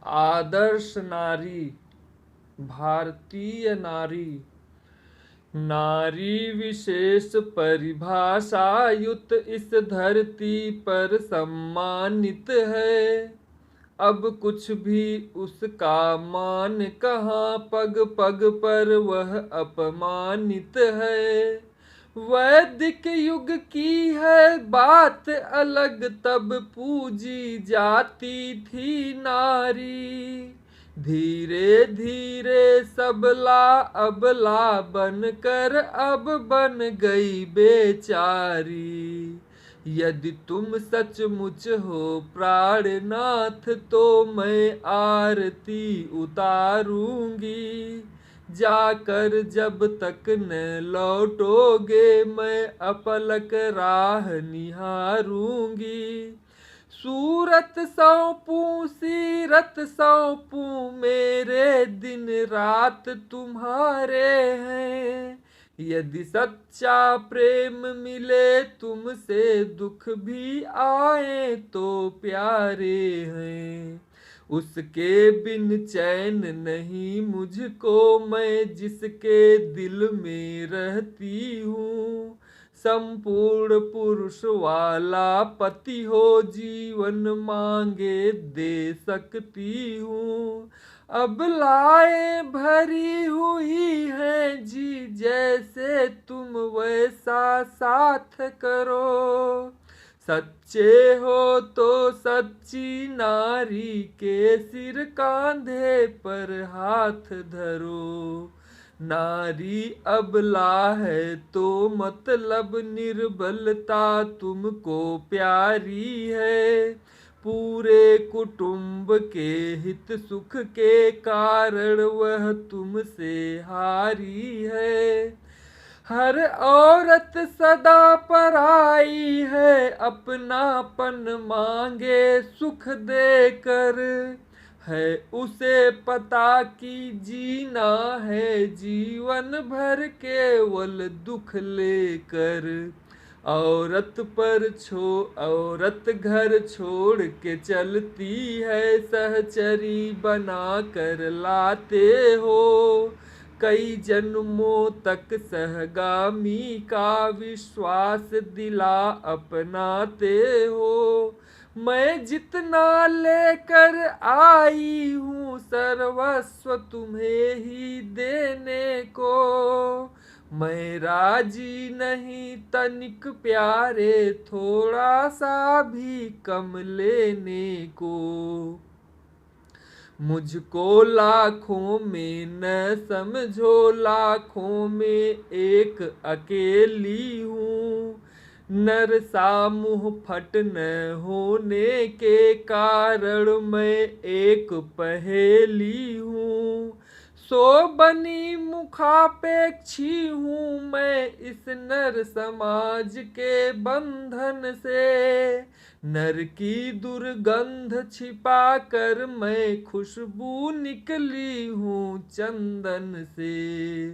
आदर्श नारी, भारतीय नारी। नारी विशेष परिभाषा युक्त इस धरती पर सम्मानित है। अब कुछ भी उसका मान कहाँ, पग पग पर वह अपमानित है। वैदिक युग की है बात अलग, तब पूजी जाती थी नारी। धीरे धीरे सबला अबला बनकर अब बन गई बेचारी। यदि तुम सचमुच हो प्राणनाथ तो मैं आरती उतारूंगी। जाकर जब तक न लौटोगे मैं अपलक राह निहारूंगी। सूरत सौंपूं सीरत सौंपूं, मेरे दिन रात तुम्हारे हैं। यदि सच्चा प्रेम मिले तुमसे दुख भी आए तो प्यारे हैं। उसके बिन चैन नहीं मुझको, मैं जिसके दिल में रहती हूँ। संपूर्ण पुरुष वाला पति हो, जीवन मांगे दे सकती हूँ। अब लाए भरी हुई है जी, जैसे तुम वैसा साथ करो। सच्चे हो तो सच्ची नारी के सिर कांधे पर हाथ धरो। नारी अबला है तो मतलब निर्बलता तुमको प्यारी है। पूरे कुटुंब के हित सुख के कारण वह तुमसे हारी है। हर औरत सदा पराई है, अपनापन मांगे सुख देकर। है उसे पता कि जीना है जीवन भर केवल दुख लेकर। औरत घर छोड़ के चलती है, सहचरी बना कर लाते हो। कई जन्मों तक सहगामी का विश्वास दिला अपनाते हो। मैं जितना लेकर आई हूँ सर्वस्व तुम्हें ही देने को। मैं राजी नहीं तनिक प्यारे, थोड़ा सा भी कम लेने को। मुझको लाखों में न समझो, लाखों में एक अकेली हूँ। नर सा मुँह फट न होने के कारण मैं एक पहेली हूँ। सो बनी मुखापेक्षी हूँ मैं इस नर समाज के बंधन से। नर की दुर्गंध छिपा कर मैं खुशबू निकली हूँ चंदन से।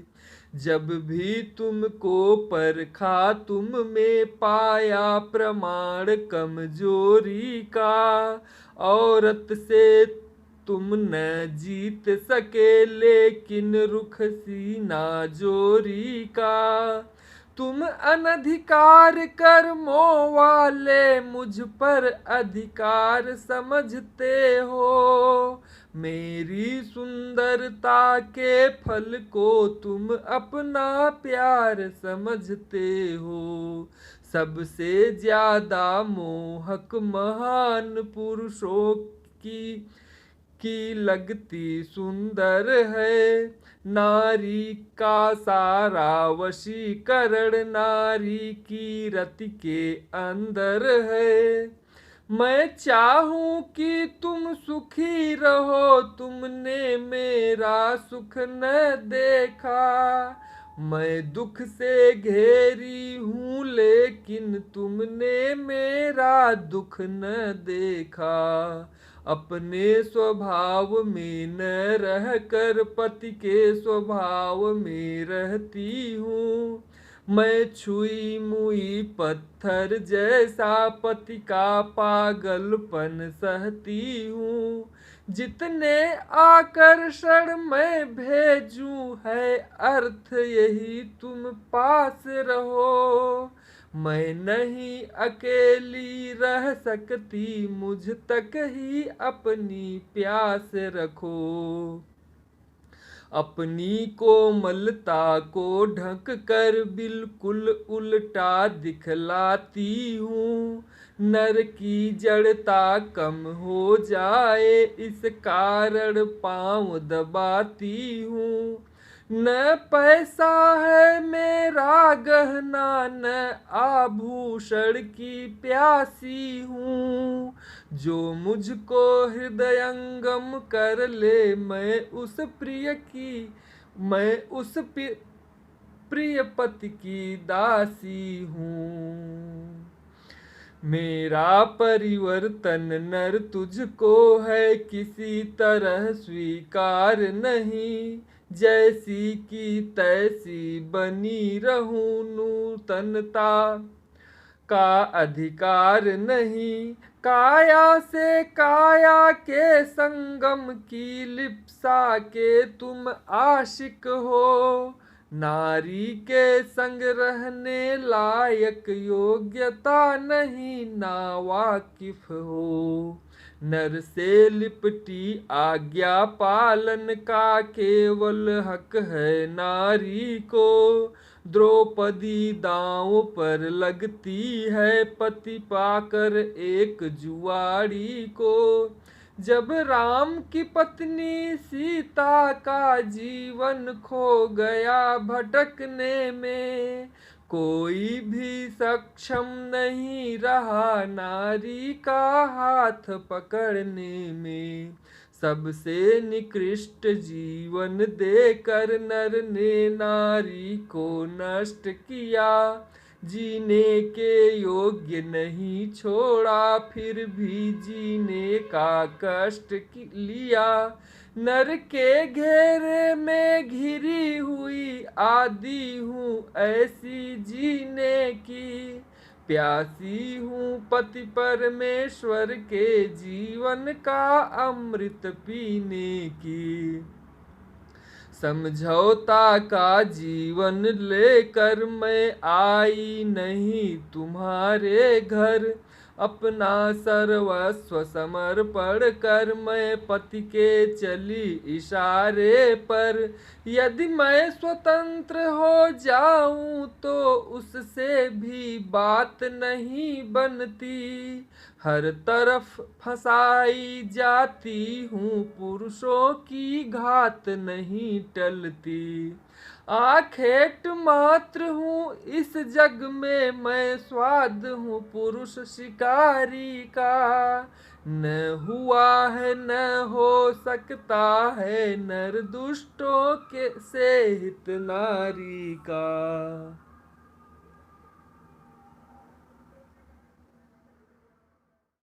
जब भी तुमको परखा तुम में पाया प्रमाण कमजोरी का। औरत से तुम न जीत सके लेकिन रुख सीना जोरी का। तुम अनधिकार कर्मों वाले मुझ पर अधिकार समझते हो। मेरी सुंदरता के फल को तुम अपना प्यार समझते हो। सबसे ज्यादा मोहक महान पुरुषों की लगती सुंदर है। नारी का सारा वशीकरण नारी की रति के अंदर है। मैं चाहूं कि तुम सुखी रहो, तुमने मेरा सुख न देखा। मैं दुख से घेरी हूँ लेकिन तुमने मेरा दुख न देखा। अपने स्वभाव में न रहकर पति के स्वभाव में रहती हूँ। मैं छुई मुई पत्थर जैसा पति का पागलपन सहती हूँ। जितने आकर्षण मैं भेजूं है अर्थ यही तुम पास रहो। मैं नहीं अकेली रह सकती, मुझ तक ही अपनी प्यास रखो। अपनी कोमलता को ढक कर बिल्कुल उल्टा दिखलाती हूँ। नर की जड़ता कम हो जाए इस कारण पाँव दबाती हूँ। न पैसा है मेरा गहना, न आभूषण की प्यासी हूँ। जो मुझको हृदयंगम कर ले, मैं उस प्रिय पति की दासी हूँ। मेरा परिवर्तन नर तुझको है किसी तरह स्वीकार नहीं। जैसी की तैसी बनी रहूं, नूतनता का अधिकार नहीं। काया से काया के संगम की लिप्सा के तुम आशिक हो। नारी के संग रहने लायक योग्यता नहीं, नावाकिफ हो। नर से लिपटी आज्ञा पालन का केवल हक है नारी को। द्रौपदी दांव पर लगती है पति पाकर एक जुआड़ी को। जब राम की पत्नी सीता का जीवन खो गया भटकने में, कोई भी सक्षम नहीं रहा नारी का हाथ पकड़ने में। सबसे निकृष्ट जीवन देकर नर ने नारी को नष्ट किया। जीने के योग्य नहीं छोड़ा, फिर भी जीने का कष्ट लिया। नर के घेरे में घिरी हुई आदि हूँ ऐसी जीने की। प्यासी हूँ पति परमेश्वर के जीवन का अमृत पीने की। समझौता का जीवन लेकर मैं आई नहीं तुम्हारे घर। अपना सर्वस्व समर्पण कर मैं पति के चली इशारे पर। यदि मैं स्वतंत्र हो जाऊं तो उससे भी बात नहीं बनती। हर तरफ फंसाई जाती हूँ, पुरुषों की घात नहीं टलती। आखेट मात्र हूँ इस जग में मैं, स्वाद हूँ पुरुष शिकारी का। न हुआ है न हो सकता है नर दुष्टों के से हित नारी का।